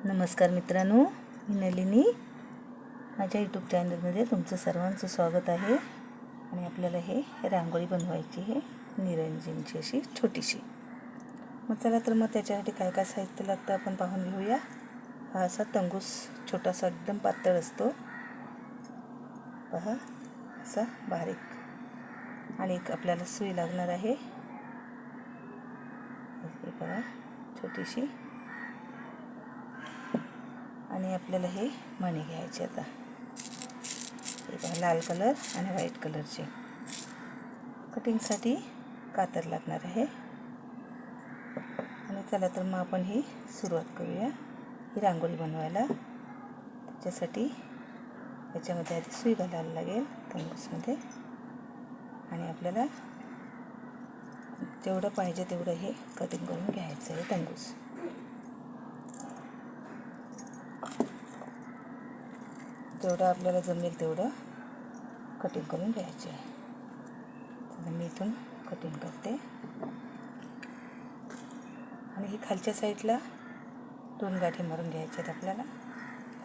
नमस्कार मित्रांनो, मी नलिनी. माझ्या यूट्यूब चॅनलमध्ये तुमचं सर्वांचं स्वागत आहे. आणि आपल्याला हे रांगोळी बनवायची आहे, निरंजनची अशी छोटीशी. चला तर मग त्याच्यासाठी काय काय साहित्य लागतं आपण पाहून घेऊया. हा असा तंगूस छोटासा एकदम पातळ असतो पहा, असा बारीक. आणि एक आपल्याला सुई लागणार आहे, हे बघा छोटीशी. आणि आपल्याला हे मणी घ्यायचे. आता हे बघा लाल कलर आणि व्हाईट कलरचे. कटिंगसाठी कातर लागणार आहे. आणि चला तर मग आपण ही सुरुवात करूया ही रांगोळी बनवायला. त्याच्यासाठी याच्यामध्ये आधी सुई घालायला लागेल तंगूसमध्ये. आणि आपल्याला जेवढं पाहिजे तेवढं हे कटिंग करून घ्यायचं आहे तंगूस. जेवढं आपल्याला जमेल तेवढं कटिंग करून घ्यायचे आहे. तर मी इथून कटिंग करते. आणि ही खालच्या साईडला 2 गाठी मारून घ्यायचे आहेत आपल्याला.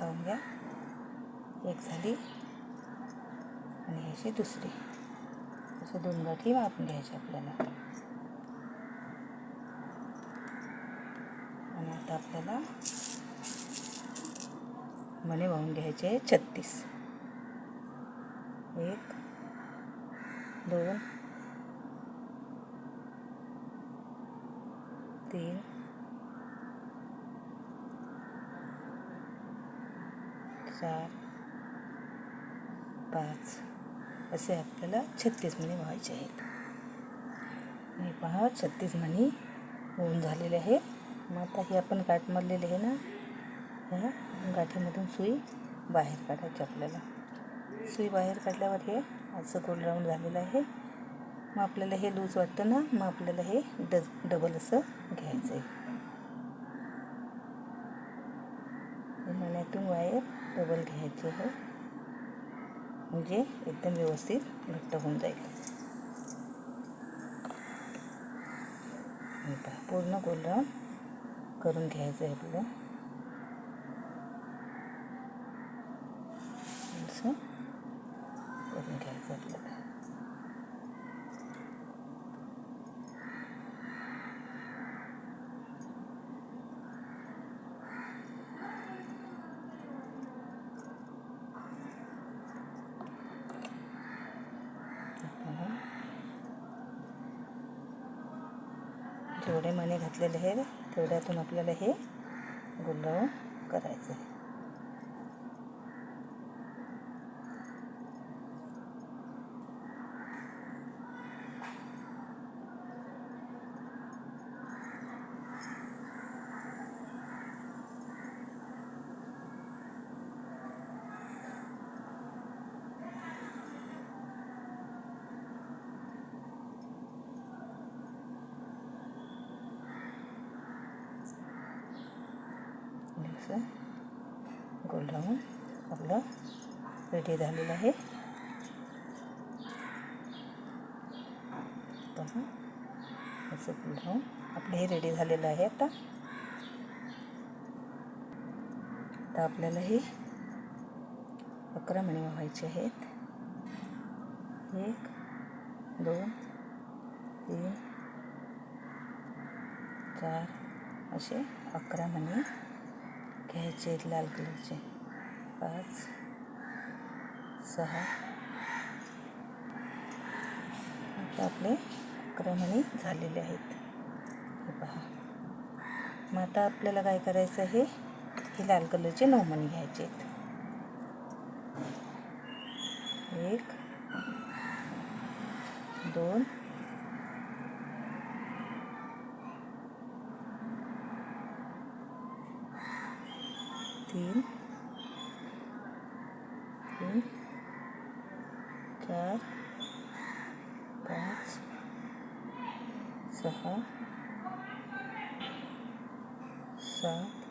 पाहून घ्या, एक झाली आणि अशी दुसरी, अशा 2 गाठी मारून घ्यायच्या आपल्याला. आणि आता आपल्याला मणी वाहून घ्यायचे आहे 36. 1 2 3 4 5 असे आपल्याला 36 मणी व्हायचे आहेत. हे पहा 36 मणी होऊन झालेले आहे. मग आता हे आपण गाठ मारलेले आहे ना, ह्या गाठीमधून सुई बाहेर काढायची आपल्याला. सुई बाहेर काढल्यावर हे असं गोल राऊंड झालेलं आहे. मग आपल्याला हे लूज वाटतं ना, मग आपल्याला हे डबल असं घ्यायचं आहे. मण्यातून वायर डबल घ्यायची आहे, म्हणजे एकदम व्यवस्थित घट्ट होऊन जाईल. पूर्ण गोल राऊंड करून घ्यायचं आहे आपलं. असं करून घ्यायचं आपल्याला. जेवढे मणी घातलेले आहेत तेवढ्यातून आपल्याला हे गोल राऊंड करायचं आहे. असं गोल राऊंड आपलं रेडी झालेलं आहे. पहा असं गोल राऊंड आपलं हे रेडी झालेलं आहे. आता आपल्याला हे 11 मणी व्हायचे आहेत. 1 2 3 4 असे 11 मणी घ्यायचे आहेत लाल कलरचे. 5 6 आता आपले 11 मणी झालेले आहेत. हे पहा. मग आता आपल्याला काय करायचं आहे, हे लाल कलरचे 9 मणी घ्यायचे आहेत. 1 2 3 4 5 6 7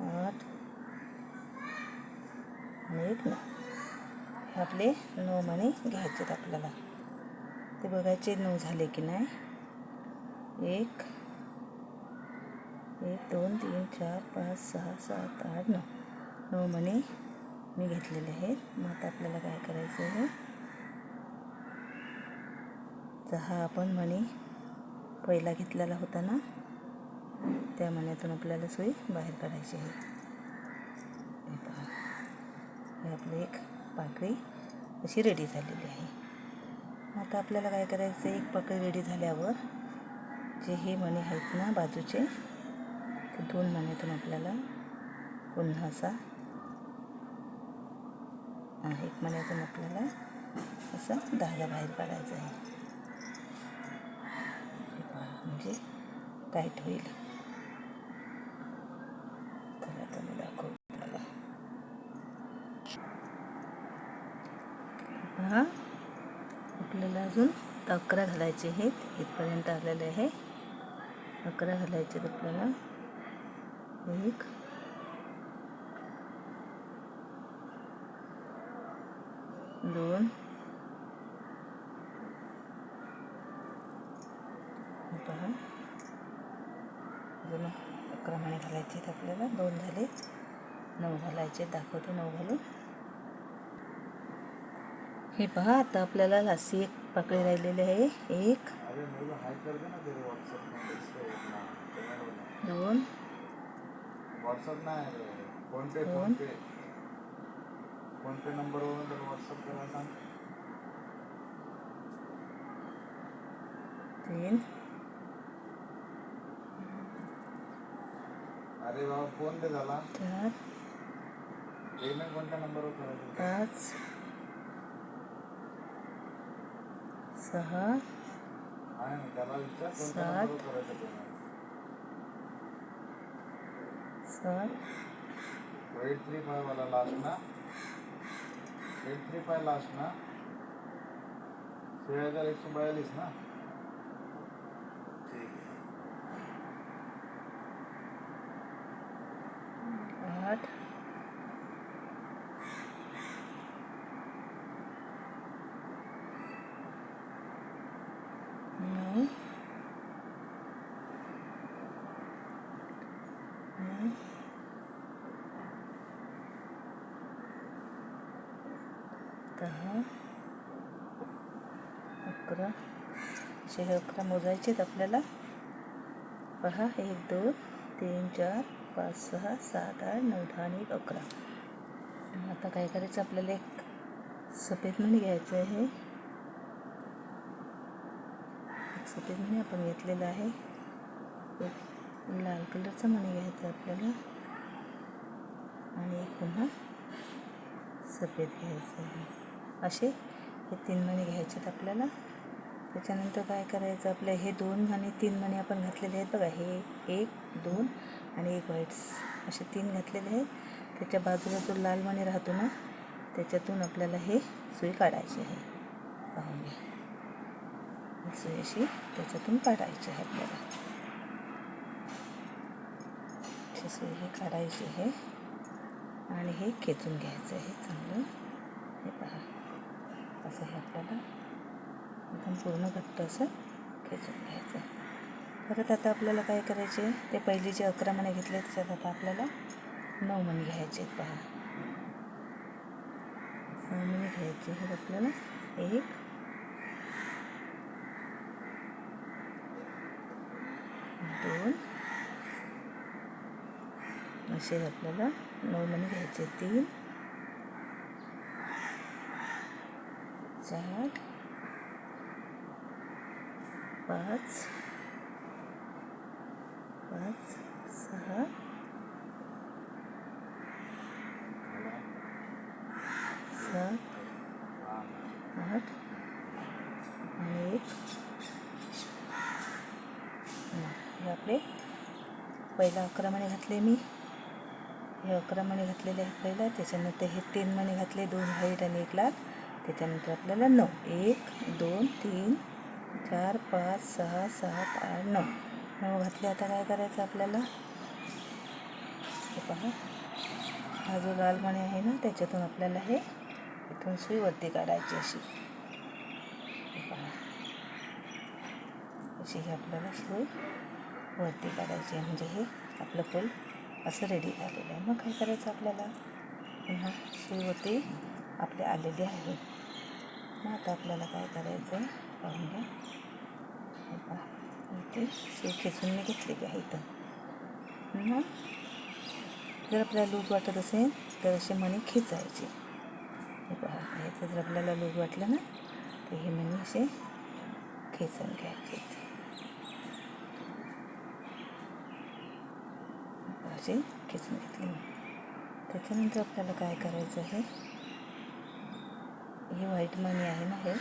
8 आणि 1 9. हे आपले 9 मणी घ्यायचे आहेत आपल्याला. ते बघायचे 9 झाले की नाही. एक 2 3 4 5 6 7 8 9 9 मणी मी घेतलेले आहेत. मग आता आपल्याला काय करायचं आहे, तर हा आपण मणी पहिला घेतलेला होता ना, त्या मण्यातून आपल्याला सुई बाहेर काढायची आहे. हे पहा, हे आपली एक पाकळी अशी रेडी झालेली आहे. आता आपल्याला काय करायचं, एक पाकळी रेडी झाल्यावर जे हे मणी आहेत ना बाजूचे, ते 2 मण्यातून आपल्याला पुन्हा असा एक मण्यातून आपल्याला असा धागा बाहेर काढायचा आहे. म्हणजे टाईट होईल. तर आता मी दाखवतो आपल्याला. पहा, आपल्याला अजून 11 घालायचे आहेत. इथपर्यंत आलेले आहे. 11 घालायचे आहेत आपल्याला. 1 2 पहा, अजून 11 मणी घालायचे आहेत आपल्याला. 2 झाले, 9 घालायचे. दाखवतो 9 घालून. हे पहा, आता आपल्याला लास्टची एक पाकळी राहिलेली आहे. 1 2 फोन पे नंबरवरून व्हॉट्सअप करा सांग. 3 अरे बाबा फोन पे झाला. 4 पेमेंट कोणत्या नंबरवर करायचं? 5 6 आहे ना, त्याला विचार कोणत्या 7 नंबरवर करायचं पेमेंट. 7 835 वाला लास्ट ना, 835 लास्ट ना, 6142 ना. ठीक आहे. 8 9 10 11 असे 11 मोजायचे आहेत आपल्याला. पहा, 1 2 3 4 5 6 7 8 9 10 आणि 11. आता काय करायचं, आपल्याला एक सफेद मणी घ्यायचं आहे. एक सफेद मणी आपण घेतलेला आहे. एक लाल कलरचा मणी घ्यायचा आपल्याला आणि एक पुन्हा सफेद घ्यायचं आहे. असे हे 3 मणी घ्यायचे आहेत आपल्याला. त्याच्यानंतर काय करायचं, आपल्या हे 2 आणि 3 मणी आपण घातलेले आहेत बघा. हे 1 2 आणि 1 व्हाईट्स असे 3 घातलेले आहेत. त्याच्या बाजूला जो लाल मणी राहतो ना, त्याच्यातून आपल्याला हे सुई काढायची आहे. पाहून घ्या, सुई अशी त्याच्यातून काढायची आहे आपल्याला. अशी सुई हे काढायची आहे आणि हे खेचून घ्यायचं आहे चांगलं. हे पहा, असं हे आपल्याला एकदम पूर्ण घट्ट असं खेचून घ्यायचं. परत आता आपल्याला काय करायचे, ते पहिले जे 11 मणी घेतले त्याच्यात आता आपल्याला 9 मणी घ्यायचे आहेत. पहा, 9 मणी घ्यायचे आहेत आपल्याला. 1 2 असे आपल्याला 9 मणी घ्यायचे. 3 4 5 6 7 8 आणि 1. हे आपले पहिला 11 मणी घातले मी. हे 11 मणी घातलेले आहेत पहिला. त्याच्यानंतर हे 3 मणी घातले, 2 व्हाईट आणि 1 लाल. त्याच्यानंतर आपल्याला 9 1 2 3 4 5 6 7 8 9 9 घातले. आता काय करायचं आपल्याला, हे पहा, हा जो लाल मणी आहे ना, त्याच्यातून आपल्याला हे इथून सुई वरती काढायची अशी. हे पहा, अशी ही आपल्याला सुई वरती काढायची आहे. म्हणजे हे आपलं फूल असं रेडी झालेलं आहे. मग काय करायचं आपल्याला, पुन्हा सुईवरती आपले आलेली आहे. मग आता आपल्याला काय करायचं आहे पाहून घ्या. हे पहा, इथे सुई खेचून मी घेतलेली आहे इथं. मग जर आपल्याला लूज वाटत असेल तर असे मणी खेचायचे. हे पहा, ह्याचं जर आपल्याला लूज वाटलं ना तर हे मणी असे खेचून घ्यायचे. असे खेचून घेतले. त्याच्यानंतर आपल्याला काय करायचं आहे, हे व्हाईट मणी आहे ना, हे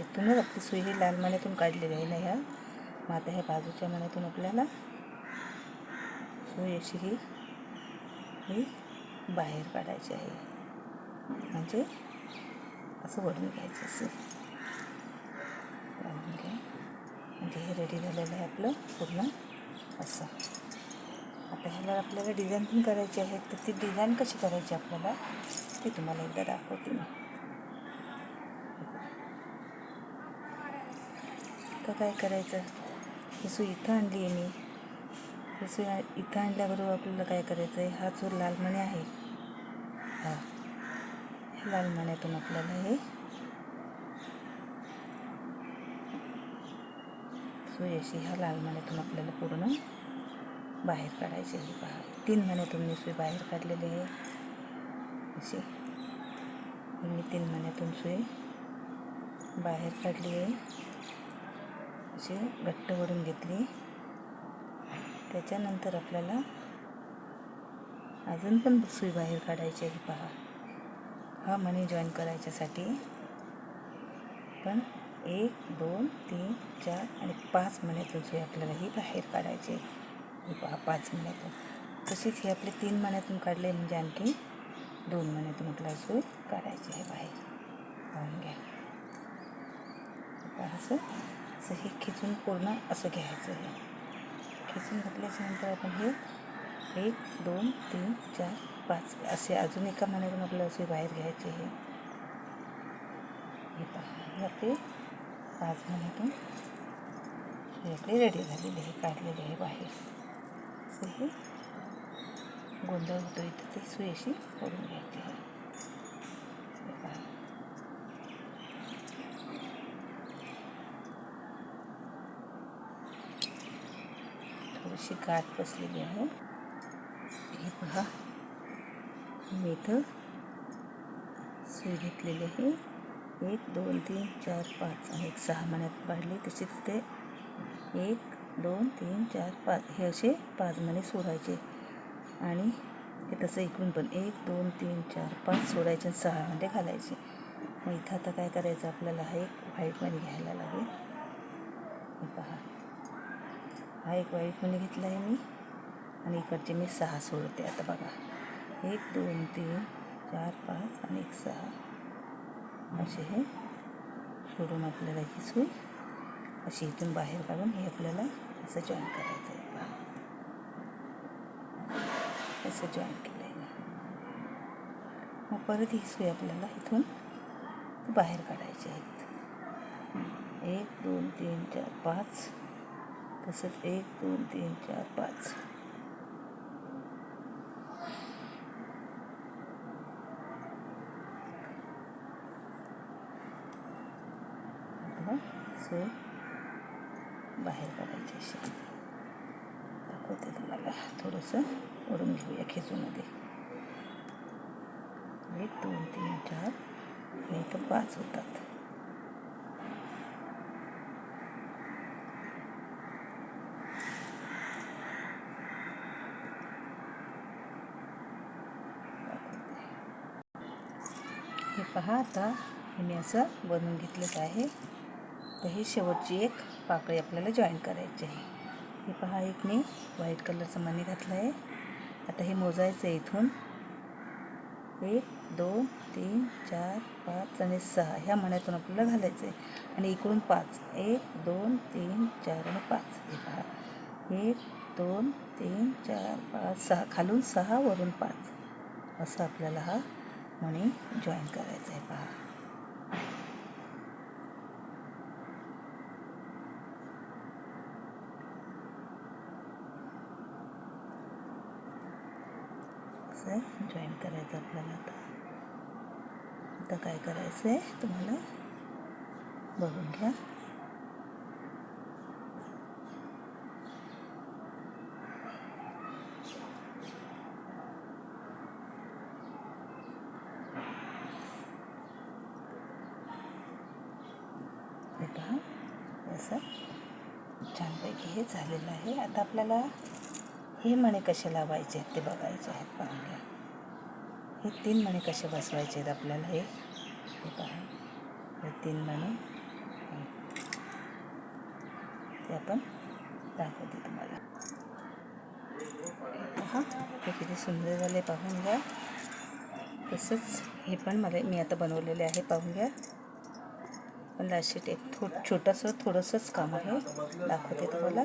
इथूनच आपली सुई ही लाल मण्यातून काढलेली आहे ना ह्या. मग आता ह्या बाजूच्या मण्यातून आपल्याला सुई अशी ही बाहेर काढायची आहे. म्हणजे असं वळून घ्यायचं असं वळून घ्या. म्हणजे हे रेडी झालेलं आहे आपलं पूर्ण असं. आता ह्याला आपल्याला डिझाईन पण करायची आहे. तर ती डिझाईन कशी करायची आपल्याला ते तुम्हाला एकदा दाखवते मी. तर काय करायचं, ही सुई इथं आणली आहे मी. ही सुई इथं आणल्याबरोबर आपल्याला काय करायचं आहे, हा जो लाल मणी आहे ह्या लाल मण्यातून आपल्याला हे सुई अशी ह्या लाल मण्यातून आपल्याला पूर्ण बाहेर काढायची आहे. पहा, 3 मण्यातून मी सुई बाहेर काढलेली आहे. अशी मी 3 मण्यातून सुई बाहेर काढली आहे. अशी घट्ट वळून घेतली. त्याच्यानंतर आपल्याला अजून पण सुई बाहेर काढायची आहे. पहा, हा मणी जॉईन करायच्यासाठी पण 1 2 3 4 आणि 5 मण्यातून सुई आपल्याला ही बाहेर काढायची आहे. ही पहा, 5 मण्यातून. तशीच ही आपली 3 मण्यातून काढले म्हणजे आणखी 2 मण्यातून आपल्याला सुई काढायची आहे बाहेर. पाहून घ्या. असं असं हे खेचून पूर्ण असं घ्यायचं आहे. खेचून घातल्याच्यानंतर आपण हे 1 2 3 4 5 असे अजून एका मण्यातून आपल्याला सुई बाहेर घ्यायची आहे. हे पहा, हे आपले 5 मण्यातून सुई आपली रेडी झालेली आहे, काढलेली आहे बाहेर. असं हे गोंधळ होतो इथं, ते सुई अशी ओढून घ्यायची आहे. हे पहा, थोडीशी गाठ बसलेली आहे. हे पहा, मी इथं सुई घेतलेली आहे. 1 2 3 4 5 आणि 6 मण्यात काढली. तशीच ते 1 2 3 4 5 हे असे 5 मणे सोडायचे आणि हे तसं इकडून पण 1 2 3 4 5 सोडायचे आणि 6 मध्ये घालायचे. मग इथं आता काय करायचं आपल्याला, हा एक व्हाईट मणी घ्यायला लागेल. हे पहा, हा एक व्हाईट मणी घेतला आहे मी आणि इकडचे मी 6 सोडते. आता बघा, 1 2 3 4 5 आणि 6 असे हे सोडून आपल्याला ही सुई अशी इथून बाहेर काढून हे आपल्याला असं जॉईन करायचं आहे. पहा, असं जॉईन केलं आहे. मग परत ही सुई आपल्याला इथून बाहेर काढायची आहेत. 1 2 3 4 5 तसंच 1 2 3 4 5 सुई बाहेर काढायची अशी. दाखवते तुम्हाला, थोडंसं ओढून घेऊया खेचूमध्ये. 1 2 3 4 आणि इथं 5 होतात. हे पहा, आता हे मी असं बनवून घेतलेलं आहे. तर ही शेवटची एक पाकळी आपल्याला जॉईन करायची आहे. हे पहा, एक मी व्हाईट कलरचं मणी घातलं आहे. आता हे मोजायचं आहे इथून 1 2 3 4 5 आणि 6 ह्या मण्यातून आपल्याला घालायचं आहे आणि इकडून 5 1 2 3 4 आणि 5. हे पहा, 1 2 3 4 5 6 खालून 6 वरून 5 असं आपल्याला हा मणी जॉईन करायचं आहे. पहा, असं जॉईन करायचं आपल्याला. आता काय करायचं आहे तुम्हाला बघून घ्या. हे पहा, असं छानपैकी हे झालेलं आहे. आता आपल्याला हे मणे कसे लावायचे आहेत ते बघायचे आहेत. पाहून घ्या, हे 3 मणे कसे बसवायचे आहेत आपल्याला. हे पहा, हे 3 मणे ते आपण दाखवते तुम्हाला. पहा, हे किती सुंदर झाले पाहून घ्या. तसंच हे पण मी आता बनवलेले आहे. पाहून घ्या. पण लास्टिक एक थोडंसंच काम आहे, दाखवते तुम्हाला.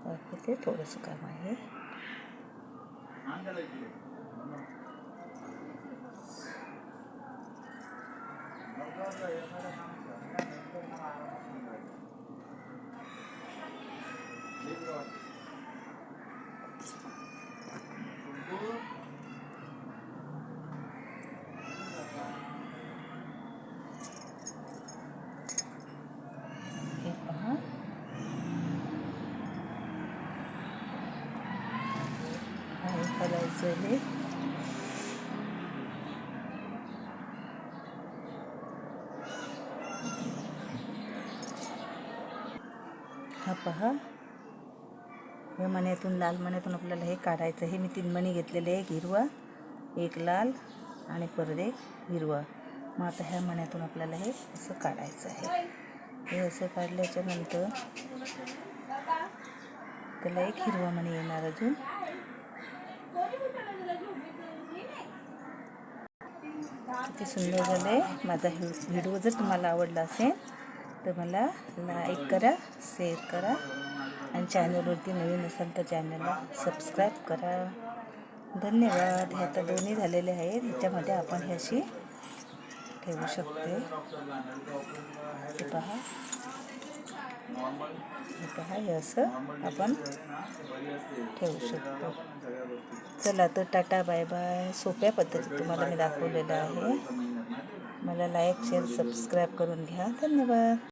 दाखवते, थोडंसं काम आहे. हे पहा, आणि करायचं हे हा पहा, या मण्यातून, लाल मण्यातून आपल्याला हे काढायचं. हे मी 3 मणी घेतलेले, एक हिरवा, एक लाल आणि परत एक हिरवा. मग आता ह्या मण्यातून आपल्याला हे असं काढायचं आहे. हे असं काढल्याच्या नंतर त्याला एक हिरवा मणी येणार अजून. किती सुंदर झाले. माझा व्हिडिओ जर तुम्हाला आवडला असेल तर मला लाईक करा, शेअर करा आणि चॅनलवरती नवीन असाल तर चॅनलला सबस्क्राईब करा. धन्यवाद. हे आता दोन्ही झालेले आहेत. ह्याच्यामध्ये आपण हे अशी ठेवू शकते. हे पहा, हे असं आपण ठेवू शकतो. चला तर टाटा, बाय बाय. सोप्या पद्धतीत तुम्हाला मी दाखवलेलं आहे. मला लाईक, शेअर, सबस्क्राईब करून घ्या. धन्यवाद.